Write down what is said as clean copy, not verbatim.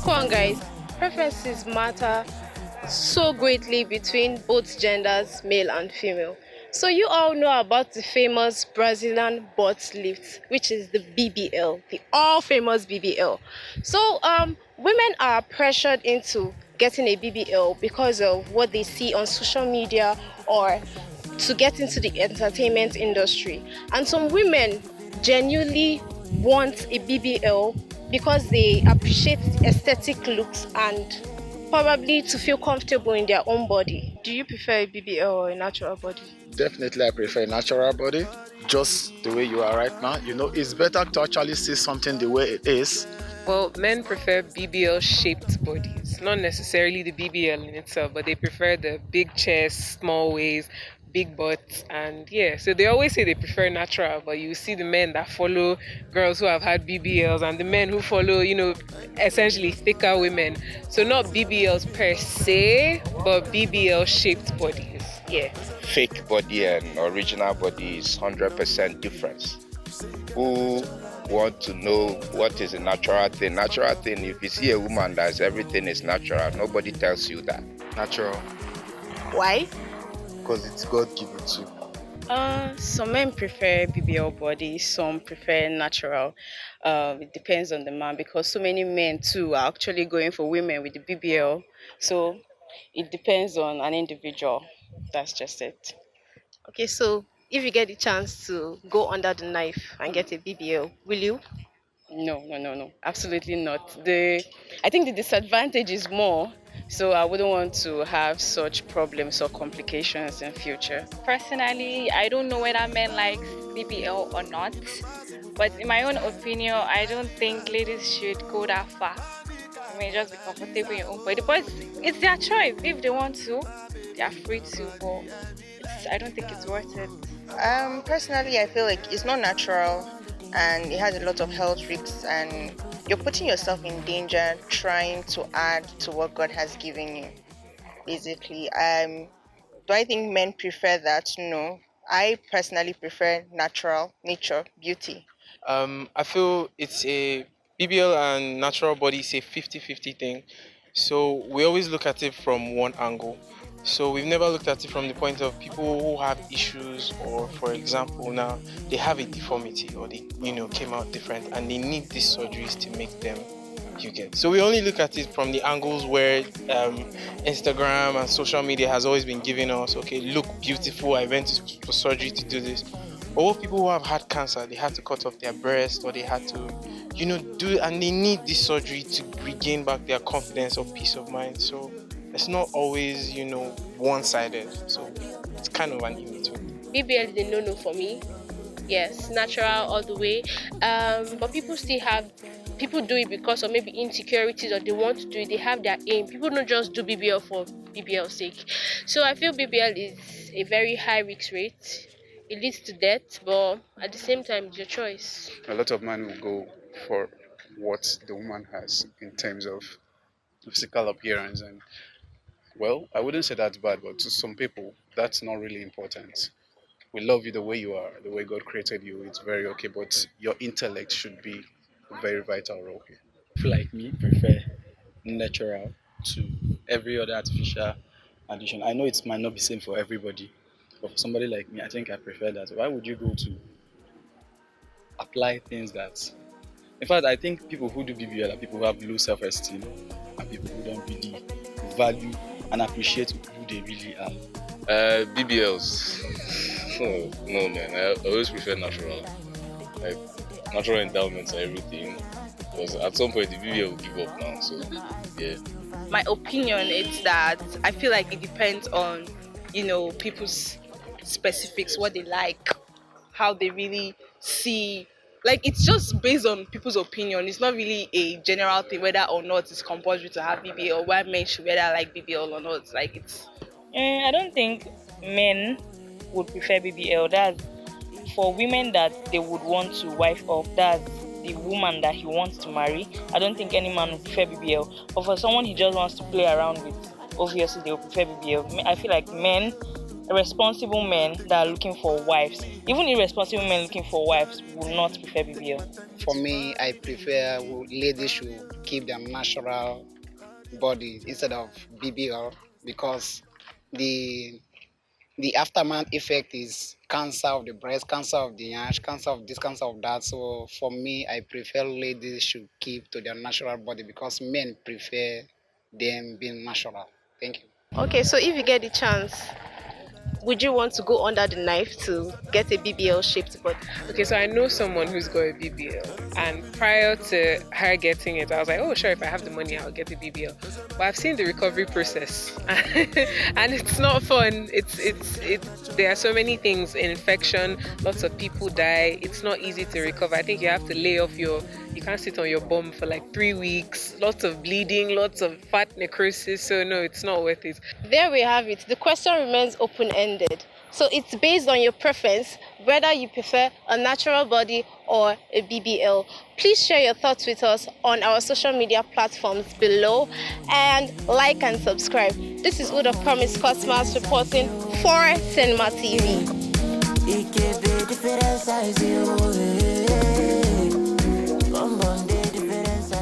Come on, guys. Preferences matter so greatly between both genders, male and female. So you all know about the famous Brazilian butt lift, which is the BBL, the all famous BBL. So women are pressured into getting a BBL because of what they see on social media or to get into the entertainment industry. And some women genuinely want a BBL because they appreciate the aesthetic looks and probably to feel comfortable in their own body. Do you prefer a BBL or a natural body? Definitely, I prefer natural body, just the way you are right now. It's better to actually see something the way it is. Well, men prefer BBL shaped bodies, not necessarily the BBL in itself, but they prefer the big chest, small waist, big butts, and yeah. So they always say they prefer natural, but you see the men that follow girls who have had BBLs and the men who follow, essentially thicker women. So not BBLs per se, but BBL shaped bodies. Yeah. Fake body and original body is 100% difference. Who want to know what is a natural thing? Natural thing, if you see a woman that everything is natural, nobody tells you that. Natural, Why? because it's God given too. Some men prefer BBL body, some prefer natural. It depends on the man because so many men too are actually going for women with the BBL. So it depends on an individual. That's just it. Okay, so if you get the chance to go under the knife and get a BBL, will you? No, no, no, no. Absolutely not. I think the disadvantage is more. So I wouldn't want to have such problems or complications in future. Personally, I don't know whether men like BBL or not, but in my own opinion, I don't think ladies should go that far. I mean, just be comfortable in your own body, but it's their choice. If they want to, they are free to. But I don't think it's worth it. Personally, I feel like it's not natural and it has a lot of health risks, and you're putting yourself in danger trying to add to what God has given you. Basically, do I think men prefer that? No. I personally prefer natural, nature, beauty. I feel it's a BBL and natural body is a 50-50 thing. So we always look at it from one angle. So we've never looked at it from the point of people who have issues, or for example now they have a deformity or they came out different and they need these surgeries to make them, you get. So we only look at it from the angles where Instagram and social media has always been giving us, okay, look beautiful, I went for surgery to do this. Or people who have had cancer, they had to cut off their breast or they had to, do, and they need this surgery to regain back their confidence or peace of mind. So it's not always, one-sided. So it's kind of an in-between. BBL is a no-no for me. Yes, natural all the way. But people do it because of maybe insecurities or they want to do it. They have their aim. People don't just do BBL for BBL's sake. So I feel BBL is a very high risk rate. It leads to death, but at the same time, it's your choice. A lot of men will go for what the woman has in terms of physical appearance, and well, I wouldn't say that's bad, but to some people that's not really important. We love you the way you are, the way God created you, it's very okay, but your intellect should be a very vital role here. People like me prefer natural to every other artificial addition. I know it might not be same for everybody, but for somebody like me, I think I prefer that. Why would you go to apply things that... In fact, I think people who do BBL are people who have low self-esteem and people who don't really value and appreciate who they really are. BBLs. Oh, no, man. I always prefer natural. Like, natural endowments and everything. Because at some point, the BBL will give up now. So, yeah. My opinion is that I feel like it depends on, people's specifics, what they like, how they really see. Like, it's just based on people's opinion. It's not really a general thing whether or not it's compulsory to have BBL or why men should whether like BBL or not. Like, it's... I don't think men would prefer BBL. That's for women that they would want to wife off. That's the woman that he wants to marry. I don't think any man would prefer BBL. But for someone he just wants to play around with, obviously they will prefer BBL. I feel like men responsible men that are looking for wives. Even irresponsible men looking for wives will not prefer BBL. For me, I prefer ladies should keep their natural body instead of BBL because the the aftermath effect is cancer of the breast, cancer of the ash, cancer of this, cancer of that. So for me, I prefer ladies should keep to their natural body because men prefer them being natural. Thank you. Okay, so if you get the chance, would you want to go under the knife to get a BBL shaped body? Okay, so I know someone who's got a BBL, and prior to her getting it, I was like, oh, sure, if I have the money, I'll get a BBL. But I've seen the recovery process, and it's not fun. There are so many things, infection, lots of people die. It's not easy to recover. I think you have to lay off you can't sit on your bum for like 3 weeks, lots of bleeding, lots of fat necrosis. So no, it's not worth it. There we have it. The question remains open-ended. So it's based on your preference, whether you prefer a natural body or a BBL. Please share your thoughts with us on our social media platforms below and like and subscribe. This is Wood of Promise Cosmas reporting for Cinema TV.